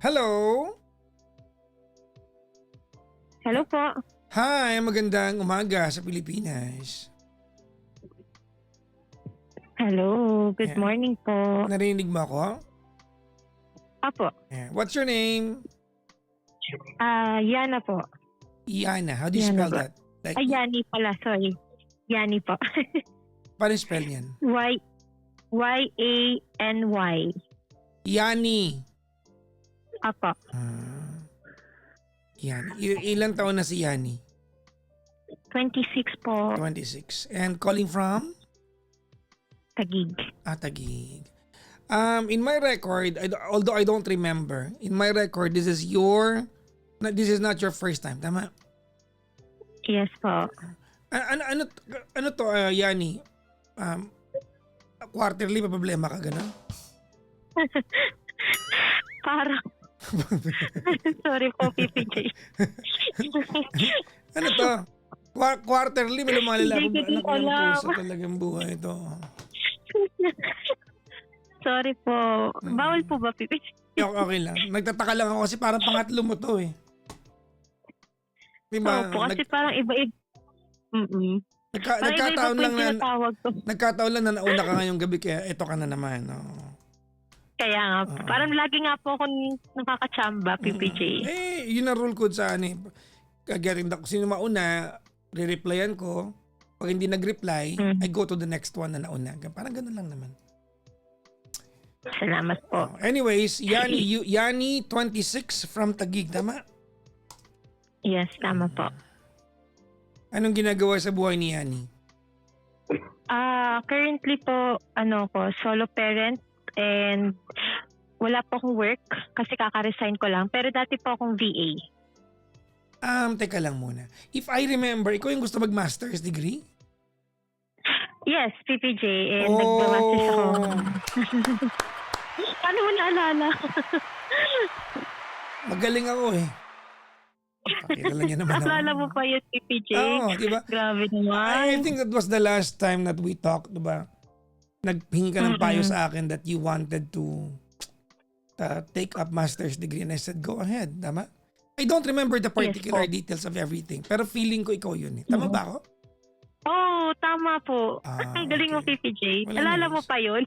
Hello? Hello po. Hi, magandang umaga sa Pilipinas. Hello, good Ayan. morning po. Narinig mo ako? Apo, Ayan. What's your name? Yana po. Iana. How do you Yana spell ba? that? Like, Yani pala, sorry. Yani po. paano spell yan? Y-A-N-Y. Yani. Apo, Yani. Ilang taon na si Yani? 26 po, 26. And calling from? Tagig. Taguig. In my record, although I don't remember, in my record, this is not your first time, tama? Yes po. Ano to, Yani? Quarterly pa problema ka ganun? Parang, sorry po, PPJ. Ano to? Quarterly may lumalala Hindi pa. ko din Anak ng alam. puso talagang buhay ito. Sorry po. Bawal po ba, PPJ? Okay lang. Nagtataka lang ako kasi parang pangatlo mo to eh. Diba? Opo, kasi parang iba-iba. Parang iba-iba Nagkataon po lang yung na tinatawag ko. na nauna ka ngayong gabi kaya ito ka na naman. Oh. Kaya nga, parang lagi nga po ako nakakachamba, PPJ. Yun ang rule code sa ano eh. Kagarin kung sino mauna, re-replyan ko. Pag hindi nag-reply, I go to the next one na nauna. Parang ganun lang naman. Salamat po. Anyways, Yani 26 from Taguig, tama? Yes, tama po. Anong ginagawa sa buhay ni Yani? Currently po, solo parent and wala po akong work kasi kaka-resign ko lang. Pero dati po akong VA. Teka lang muna. If I remember, ikaw yung gusto mag-master's degree? Yes, PPJ. And nag-masters ako. Paano mo naalala? Magaling ako eh. Pakilala niya naman ako. Naalala mo pa yun, PPJ? Oo, diba? Grabe I naman. think that was the last time that we talked, diba? Naghingi ka ng payo sa akin that you wanted to take up master's degree and I said, go ahead. Tama? I don't remember the particular details of everything pero feeling ko ikaw yun eh. Tama ba ako? Oh, tama po. Ang galing mo, Okay. PPJ. Well, Naalala mo anyways. pa yun?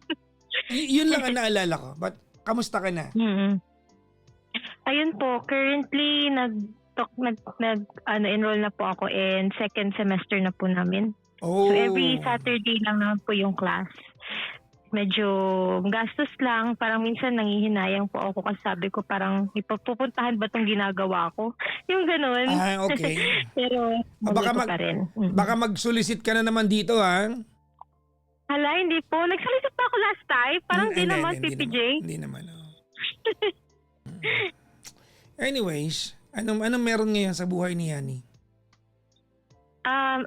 Yun lang ang naalala ko. But kamusta ka na? Ayun po, currently enroll na po ako in second semester na po namin. Oh. So every Saturday lang naman po yung class. Medyo gastos lang, parang minsan nangihinayang po ako kasi sabi ko parang ipapupuntahan ba tong ginagawa ko? Yung ganun. Okay. Pero Baka ko pa rin. Baka mag-solicit ka na naman dito ha? Hala, hindi po. Nagsalit pa ako last time. Parang di naman, PPJ. Hindi naman. Anyways, anong meron ngayon sa buhay ni Yani?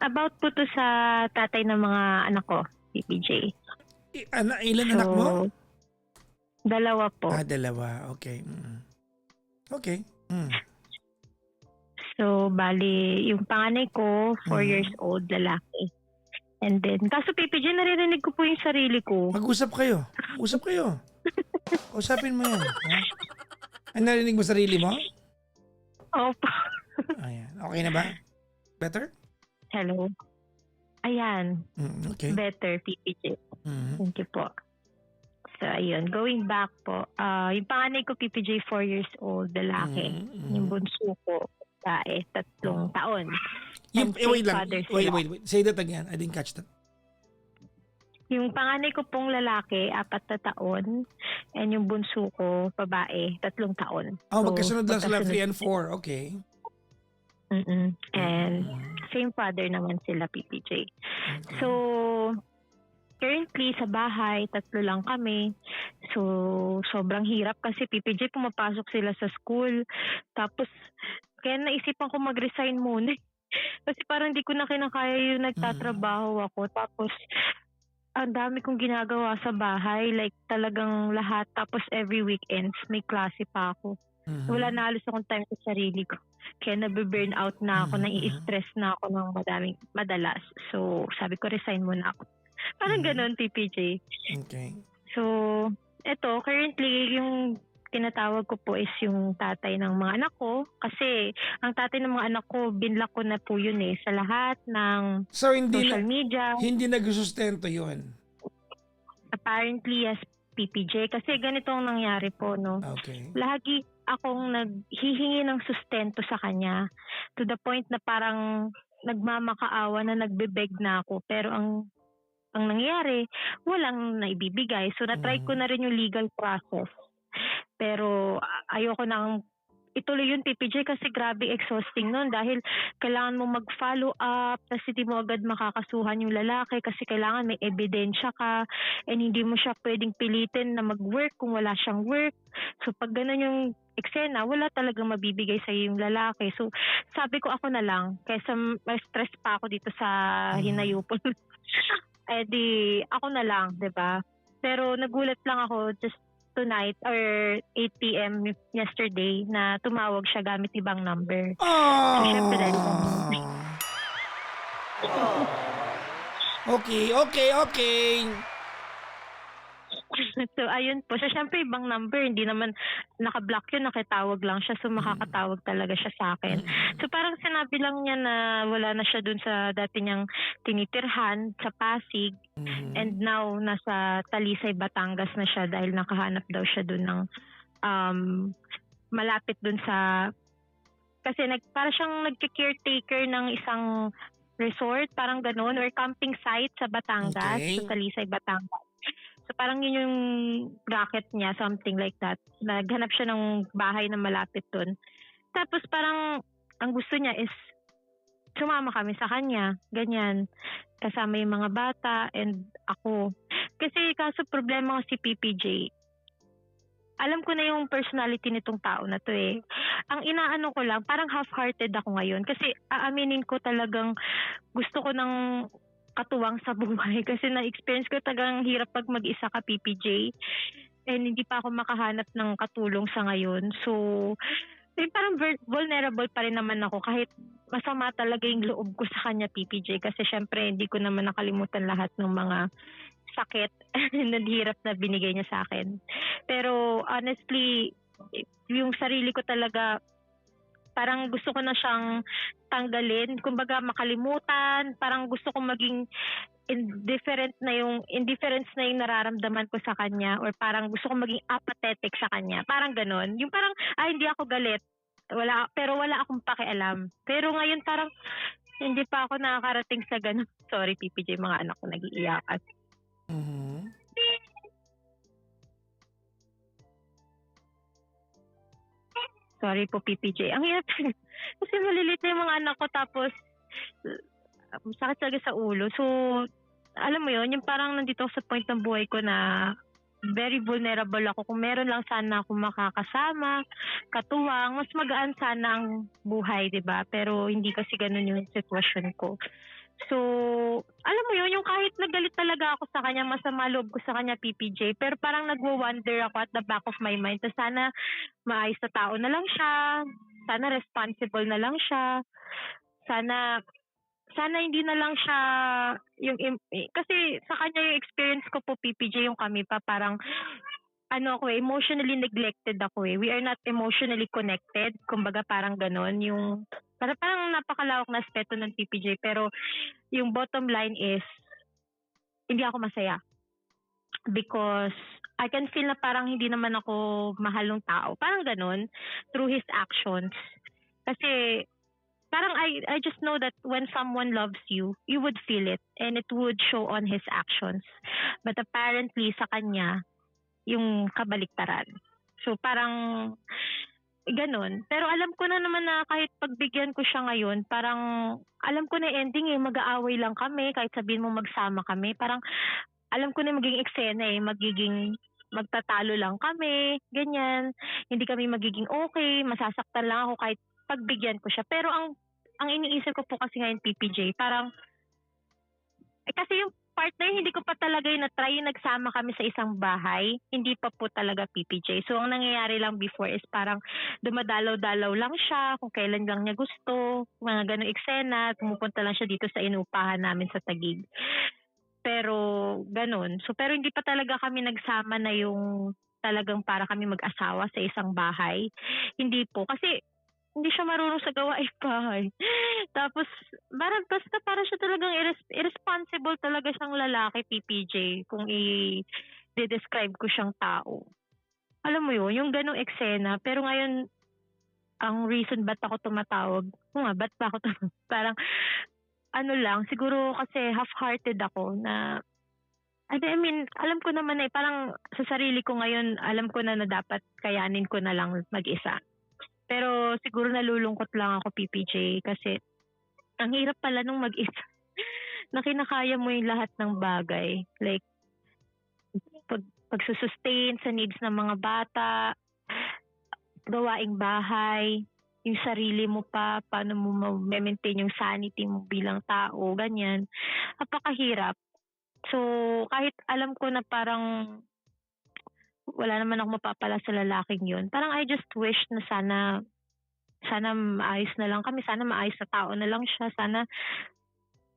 About po to sa tatay ng mga anak ko, PPJ. Ilan anak mo? Dalawa po. Dalawa. Okay. Okay. So, bali, yung panganay ko, 4 years old, lalaki. And then, kaso PPJ, naririnig ko po yung sarili ko. Mag-usap kayo. Usap kayo. Usapin mo yan. Narinig mo sarili mo? Opo. Ayan. Okay na ba? Better? Hello. Ayan. Okay. Better, PPJ. Thank you po. So, ayun. Going back po, yung panganay ko, PPJ, 4 years old, lalaki. Yung bunso ko, 3 taon. Wait lang. Wait. Say that again. I didn't catch that. Yung panganay ko pong lalaki, 4 na taon. And yung bunso ko, babae, 3 taon. Magkasunod lang sila 3 and 4. Okay. And same father naman sila, PPJ. So, currently sa bahay, 3 lang kami. So, sobrang hirap kasi PPJ, pumapasok sila sa school. Tapos, kaya naisipan ko mag-resign muna. Kasi parang di ko na kinakaya yung nagtatrabaho ako. Tapos, ang dami kong ginagawa sa bahay. Like, talagang lahat. Tapos, every weekends, may klase pa ako. Wala na halos akong time sa sarili ko. Kaya nabe-burn out na ako, nai-stress na ako ng madalas. So, sabi ko, resign muna ako. Parang ganun, PPJ. Okay. So, eto, currently, yung tinatawag ko po is yung tatay ng mga anak ko. Kasi ang tatay ng mga anak ko, binlock ko na po yun sa lahat ng So hindi social media. hindi nagsusustento 'yun. Apparently, yes, PPJ. Kasi ganito ang nangyari po, no? Okay. Lagi akong naghihingi ng sustento sa kanya to the point na parang nagmamakaawa na nagbebeg na ako. Pero ang nangyayari, walang naibibigay. So, na-try ko na rin yung legal process. Pero ayoko nang ituloy yun, PPJ, kasi grabe exhausting nun dahil kailangan mo mag-follow up, tapos hindi mo agad makakasuhan yung lalaki kasi kailangan may ebidensya ka and hindi mo siya pwedeng pilitin na mag-work kung wala siyang work. So pag ganun yung eksena, wala talagang mabibigay sa yung lalaki. So sabi ko ako na lang, kaysa ma-stress pa ako dito sa hinayupon. Eh di ako na lang, 'di ba? Pero nagulat lang ako just tonight or 8 p.m. yesterday na tumawag siya gamit ibang number. So syempre dahil Okay. so ayun po. So syempre ibang number, hindi naman naka-block yun, nakitawag lang siya. So makakatawag talaga siya sa akin. So parang sinabi lang niya na wala na siya dun sa dati niyang tinitirhan sa Pasig. And now nasa Talisay, Batangas na siya dahil nakahanap daw siya dun ng malapit dun sa kasi para siyang nagka-caretaker ng isang resort, parang ganun, or camping site sa Batangas, Okay. sa Talisay, Batangas. So parang yun yung bracket niya, something like that. Naghanap siya ng bahay na malapit dun. Tapos parang ang gusto niya is sumama kami sa kanya, ganyan. Kasama yung mga bata and ako. Kasi kaso problema ko si PPJ, alam ko na yung personality nitong tao na to Ang inaano ko lang, parang half-hearted ako ngayon. Kasi aaminin ko talagang gusto ko ng katuwang sa buhay. Kasi na-experience ko talagang hirap pag mag-isa ka, PPJ. And hindi pa ako makahanap ng katulong sa ngayon. So, parang vulnerable pa rin naman ako kahit masama talaga yung loob ko sa kanya, PPJ. Kasi syempre, hindi ko naman nakalimutan lahat ng mga sakit na hirap na binigay niya sa akin. Pero honestly, yung sarili ko talaga, parang gusto ko na siyang tanggalin. Kumbaga makalimutan, parang gusto ko maging indifference na yung nararamdaman ko sa kanya, or parang gusto ko maging apathetic sa kanya. Parang ganon. Yung parang, hindi ako galit. Pero wala akong pakialam. Pero ngayon parang hindi pa ako nakakarating sa ganon. Sorry, PPJ, mga anak ko nag-iiyakan. Sorry po, PPJ. Ang hirap. Kasi malilit na yung mga anak ko, tapos sakit talaga sa ulo. So, alam mo yon, yung parang nandito ako sa point ng buhay ko na very vulnerable ako. Kung meron lang sana ako makakasama, katuwang, mas magaan sana ang buhay, 'di ba? Pero hindi kasi ganun yung sitwasyon ko. So, alam mo yun, yung kahit nagalit talaga ako sa kanya, masama loob ko sa kanya, PPJ, pero parang nagwo-wonder ako at the back of my mind na sana maayos na tao na lang siya, sana responsible na lang siya, sana hindi na lang siya kasi sa kanya yung experience ko po, PPJ, yung kami pa parang emotionally neglected ako. We are not emotionally connected. Kumbaga parang ganon. Yung parang napakalawak na aspeto ng PPJ, pero yung bottom line is hindi ako masaya. Because I can feel na parang hindi naman ako mahal ng tao. Parang ganon. Through his actions. Kasi parang I just know that when someone loves you, you would feel it and it would show on his actions. But apparently sa kanya, yung kabaliktaran. So parang ganun. Pero alam ko na naman na kahit pagbigyan ko siya ngayon, parang alam ko na ending mag-aaway lang kami, kahit sabihin mo magsama kami. Parang alam ko na magiging eksena magiging magtatalo lang kami, ganyan. Hindi kami magiging okay, masasaktan lang ako kahit pagbigyan ko siya. Pero ang iniisip ko po kasi ngayon, PPJ, parang kasi yung partner, hindi ko pa talaga na-try nagsama kami sa isang bahay. Hindi pa po talaga, PPJ. So, ang nangyayari lang before is parang dumadalaw-dalaw lang siya kung kailan lang niya gusto, mga ganong eksena, pumupunta lang siya dito sa inuupahan namin sa Taguig. Pero, ganun. So, pero hindi pa talaga kami nagsama na yung talagang para kami mag-asawa sa isang bahay. Hindi po. Kasi hindi siya marunong sa gawaing bahay. Tapos, basta para siya talagang irresponsible talaga siyang lalaki, PPJ, kung i-describe ko siyang tao. Alam mo yun, yung ganong eksena. Pero ngayon, ang reason ba't ako tumatawag, ba't ba ako parang, ano lang, siguro kasi half-hearted ako na, I mean, alam ko naman parang sa sarili ko ngayon, alam ko na dapat kayanin ko na lang mag-isa. Pero siguro nalulungkot lang ako, PPJ, kasi ang hirap pala nung mag-isa na kinakaya mo yung lahat ng bagay. Like, pagsusustain sa needs ng mga bata, gawaing bahay, yung sarili mo pa, paano mo ma-maintain yung sanity mo bilang tao, ganyan. Napakahirap. So, kahit alam ko na parang wala naman ako mapapala sa lalaking yun, parang I just wish na sana maayos na lang kami, sana maayos na tao na lang siya, sana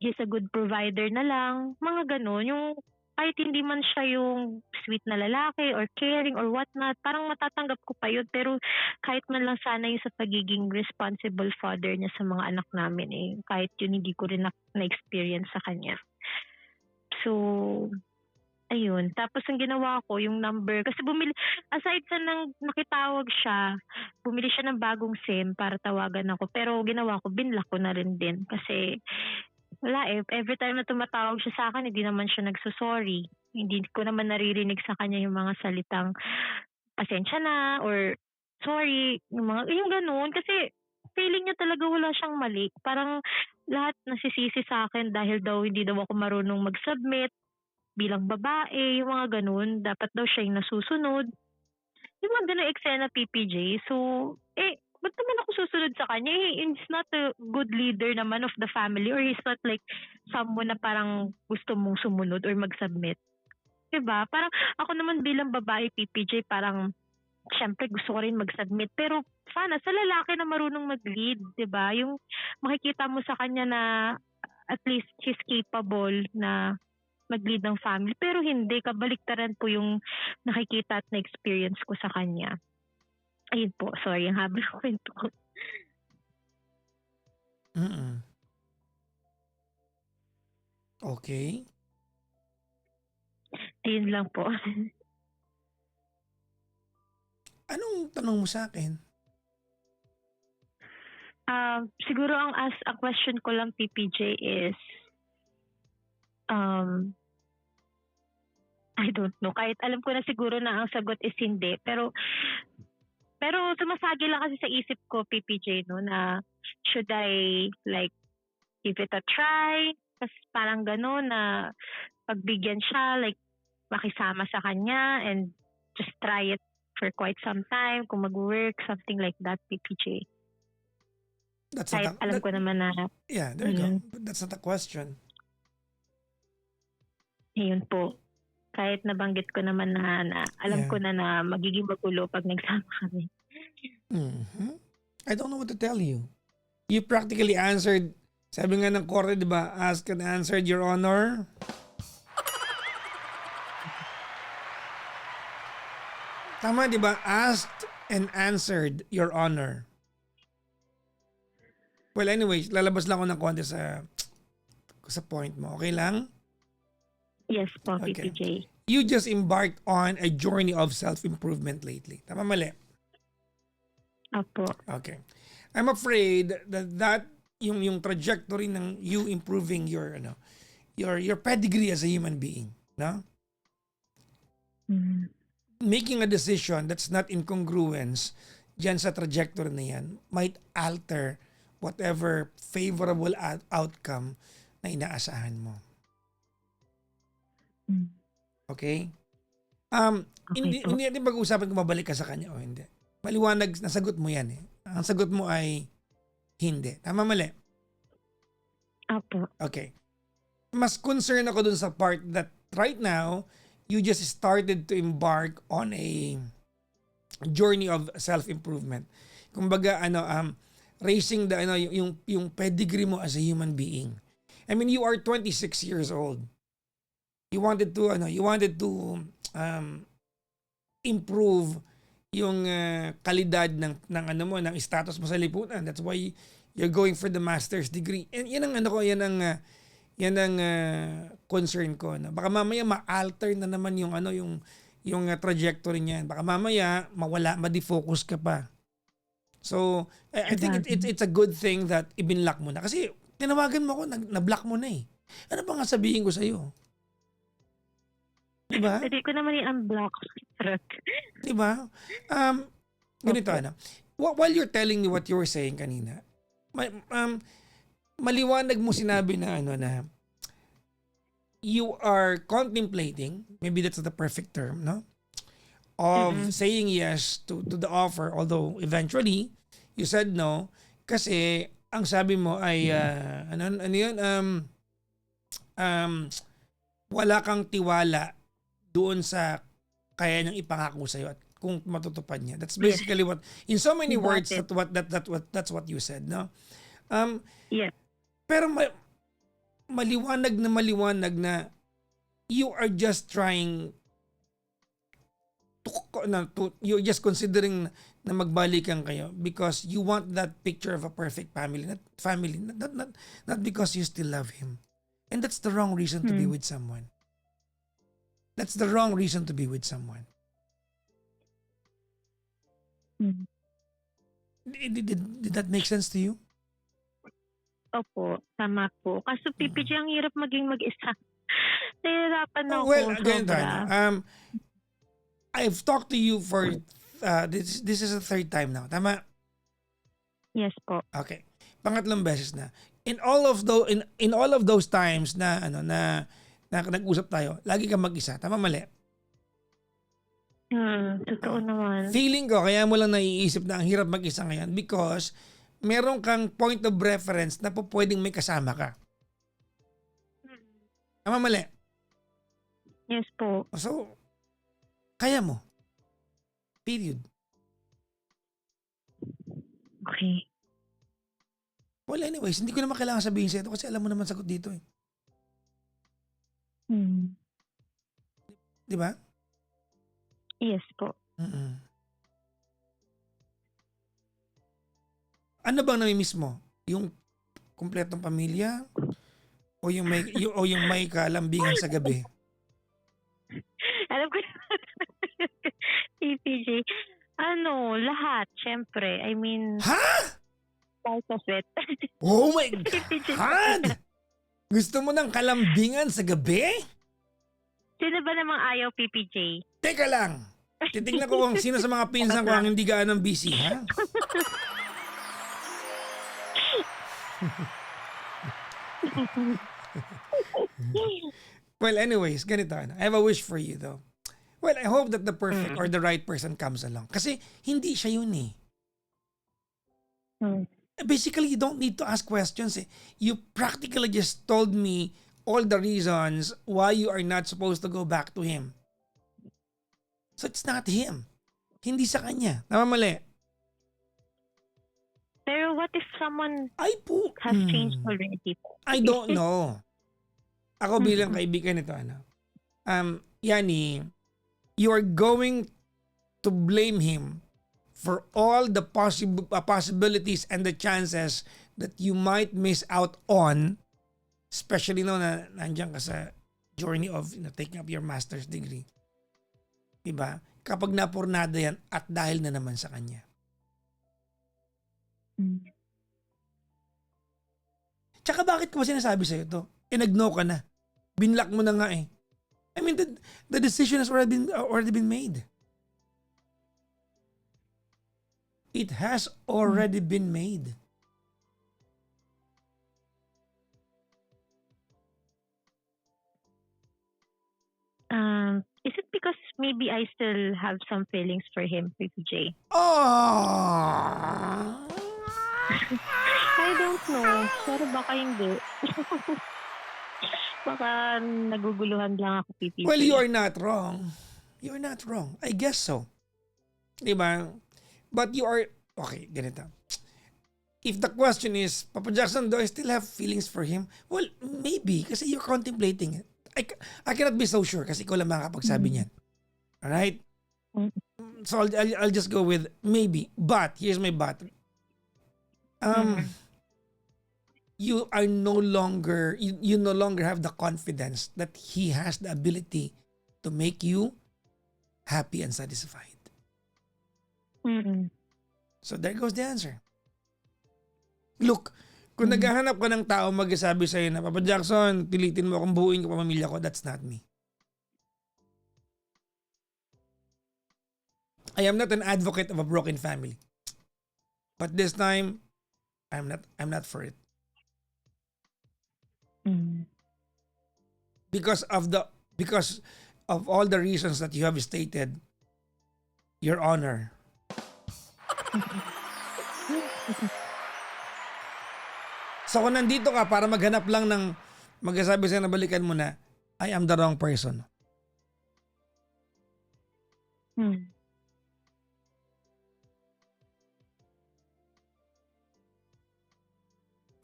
he's a good provider na lang, mga ganun. Yung kahit hindi man siya yung sweet na lalaki or caring or whatnot, parang matatanggap ko pa yun. Pero kahit man lang sana yung sa pagiging responsible father niya sa mga anak namin kahit yun hindi ko rin na-experience sa kanya. So, ayun. Tapos ang ginawa ko, yung number, kasi aside sa nang nakitawag siya, bumili siya ng bagong SIM para tawagan ako. Pero ginawa ko, binlock ko na rin din. Kasi wala every time na tumatawag siya sa akin, hindi naman siya nagsusorry. Hindi ko naman naririnig sa kanya yung mga salitang pasensya na or sorry, yung ganun. Kasi feeling niya talaga wala siyang mali. Parang lahat nasisisi sa akin dahil daw hindi daw ako marunong mag-submit bilang babae, yung mga ganun. Dapat daw siya yung nasusunod. Yung mga ganun eksena, PPJ. So, ba't naman ako susunod sa kanya? He's not a good leader naman of the family, or he's not like someone na parang gusto mong sumunod or mag-submit. Diba? Parang ako naman bilang babae, PPJ, parang syempre gusto ko rin mag-submit. Pero sana sa lalaki na marunong mag-lead, diba? Yung makikita mo sa kanya na at least he's capable na mag-lead ng family. Pero hindi, kabaliktaran po yung nakikita at na-experience ko sa kanya. Ayun po, sorry, ang haba ng kwento ko. Okay. Ayun lang po. Anong tanong mo sa akin? Siguro ang question ko lang, PPJ, is I don't know. Kahit alam ko na siguro na ang sagot is hindi. Pero sumasagi lang kasi sa isip ko, PPJ, no, na should I like give it a try? Kasi parang gano'n na pagbigyan siya, like makisama sa kanya and just try it for quite some time, kung mag-work, something like that, PPJ. Kahit alam ko naman na... Yeah, there you go. But that's not a question. Ayun po. Kahit nabanggit ko naman na alam ko na magiging magulo pag nagsama kami. I don't know what to tell you. You practically answered, sabi nga ng Korte, di ba? Asked and answered, Your Honor. Tama, di ba? Asked and answered, Your Honor. Well, anyways, lalabas lang ako ng konti sa point mo. Okay lang? Yes po, Okay. PPJ. You just embarked on a journey of self-improvement lately. Tama, mali? Opo. Okay. I'm afraid that yung trajectory ng you improving your pedigree as a human being, no? Making a decision that's not in congruence diyan sa trajectory na yan might alter whatever favorable outcome na inaasahan mo. Okay? Hindi natin pag-uusapan kung mabalik ka sa kanya o hindi. Maliwanag, nasagot mo yan eh. Ang sagot mo ay hindi. Tama, mali? Opo. Okay. Mas concerned ako dun sa part that right now, you just started to embark on a journey of self-improvement. Kumbaga, raising the, yung pedigree mo as a human being. I mean, you are 26 years old. You wanted to improve yung kalidad ng ano mo, ng status mo sa lipunan. That's why you're going for the master's degree. And yan ang ano ko, yan ang concern ko. No? Baka mamaya ma-alter na naman yung ano, yung trajectory niyan. Baka mamaya mawala, ma-defocus ka pa. So, I think it's a good thing that ibinlock mo na. Kasi tinawagan mo ako, na-block mo na eh. Ano pa nga sabihin ko sa'yo? Diba? Pwede ko naman i-unblock. Diba? Ganito ano. While you're telling me what you were saying kanina, maliwanag mo sinabi na ano na you are contemplating, maybe that's the perfect term, no? Of saying yes to the offer, although eventually you said no kasi ang sabi mo ay ano yun, wala kang tiwala doon sa kaya niyang ipangako sa iyo at kung matutupad niya. That's basically what, in so many words, that's what you said, no? Yes. Pero maliwanag na you are just trying you're just considering na magbalikan kayo because you want that picture of a perfect family, not because you still love him. And that's the wrong reason to be with someone. That's the wrong reason to be with someone. Did that make sense to you? Opo, tama po. Kaso PPJ, ang hirap maging mag-isa. Nahihirapan ako Ganito, sobra. I've talked to you for this is the third time now. Tama? Yes po. Okay. Pangatlong beses na. In all of those times na nag-usap tayo, lagi kang mag-isa. Tama, mali? Totoo naman. Feeling ko kaya mo lang naiisip na ang hirap mag-isa ngayon because meron kang point of reference na po pwedeng may kasama ka. Tama, mali? Yes po. So, kaya mo. Period. Okay. Well, anyways, hindi ko naman kailangan sabihin sa ito kasi alam mo naman sagot dito eh. Di ba? Yes po. Ano bang namimiss mo? Yung kumpletong pamilya? O yung may kalambingan sa gabi? Alam ko PPJ. Lahat, syempre. I mean, Ha? part of it. Oh my God! Gusto mo ng kalambingan sa gabi? Sino ba namang ayaw, PPJ? Teka lang. Titignan ko kung sino sa mga pinsan ko ang hindi gaanong busy, ha? Well, anyways, ganito. I have a wish for you, though. Well, I hope that the perfect or the right person comes along. Kasi hindi siya yun eh. Basically, you don't need to ask questions eh. You practically just told me all the reasons why you are not supposed to go back to him. So it's not him. Hindi sa kanya. Tama, mali? Pero what if someone has changed already? I don't know. Ako bilang kaibigan nito, Yani, you are going to blame him for all the possibilities and the chances that you might miss out on, especially now na nandiyan ka sa journey of taking up your master's degree. Diba? Kapag napurnada yan at dahil na naman sa kanya. Tsaka bakit ko ba sinasabi sa'yo to? Nag-no ka na. Binlock mo na nga eh. I mean, the decision has already been made. It has already been made. Is it because maybe I still have some feelings for him, PPJ? Oh! I don't know. Pero baka hindi. Baka naguguluhan lang ako, PPJ. Well, you are not wrong. You're not wrong. I guess so. Diba? But you are... Okay, ganito. If the question is, Papa Jackson, do I still have feelings for him? Well, maybe. Kasi you're contemplating it. I cannot be so sure kasi ikaw lang makakapagsabi niyan. Alright? Mm. So I'll just go with maybe. But here's my but. Mhm. You are no longer you no longer have the confidence that he has the ability to make you happy and satisfied. Mm. So there goes the answer. Look, kung Mm. naghahanap ka ng tao magsasabi sa'yo na, Papa Jackson, pilitin mo akong buuin ko pamilya ko, that's not me. I am not an advocate of a broken family. But this time, I'm not for it. Mm. Because of all the reasons that you have stated, Your Honor. So kung nandito ka para maghanap lang ng magsasabi sa'yo na balikan mo na, I am the wrong person. Mm.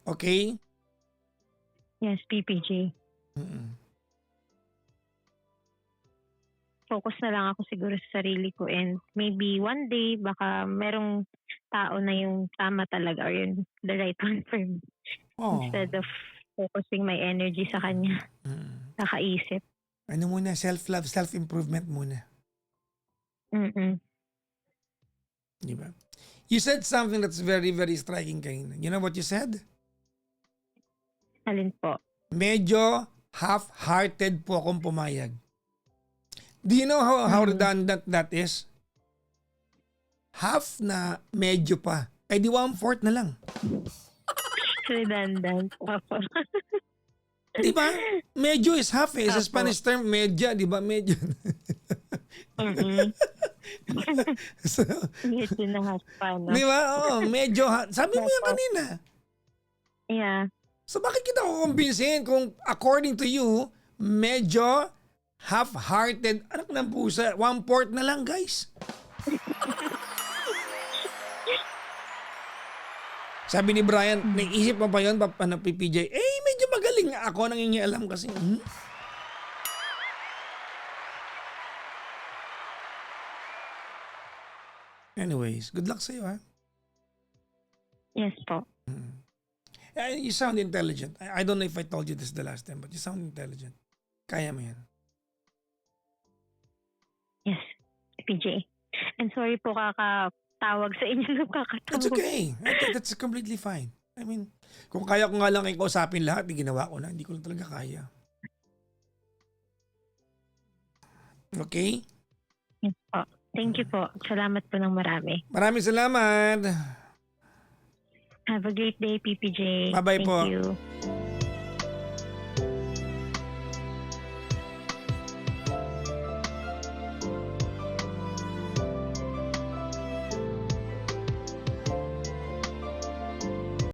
Okay? Yes, PPJ. Mm-mm. Focus na lang ako siguro sa sarili ko, and maybe one day baka merong tao na yung tama talaga or yung the right one for me, Oh. instead of focusing my energy sa kanya, kakaisip. Ano muna, self-love, self-improvement muna. Mm. Di ba? You said something that's very, very striking kanina. You know what you said? Alin po? Medyo half-hearted po akong pumayag. Do you know how redundant that is? Half na medyo pa. Eh di 1/4 na lang. Redundant. Opo. Di ba? Medyo is half eh. Sa Apo. Spanish term, medya. Di ba? Medyo. Mm. So, Medyo na-haspa, no? di ba? Oo, medyo. Sabi mo yan Opo. kanina. Yeah. So bakit kita kukumbinsin kung according to you, medyo half-hearted, anak ng pusa, 1/4 na lang guys. Sabi ni Brian, naisip mo pa yun, PPJ, medyo magaling nga ako, nangingialam kasi. Anyways, good luck sa'yo ha. Yes po. You sound intelligent. I don't know if I told you this the last time, but you sound intelligent. Kaya mo yan. Yes, PJ. And sorry po kakatawag sa inyo nung kakatawag. It's okay. That's completely fine. I mean, kung kaya ko nga lang kayo kausapin lahat, ginawa ko na. Hindi ko lang talaga kaya. Okay? Yes po. Thank you po. Salamat po ng marami. Maraming salamat. Have a great day, PPJ. Bye-bye Thank po. you.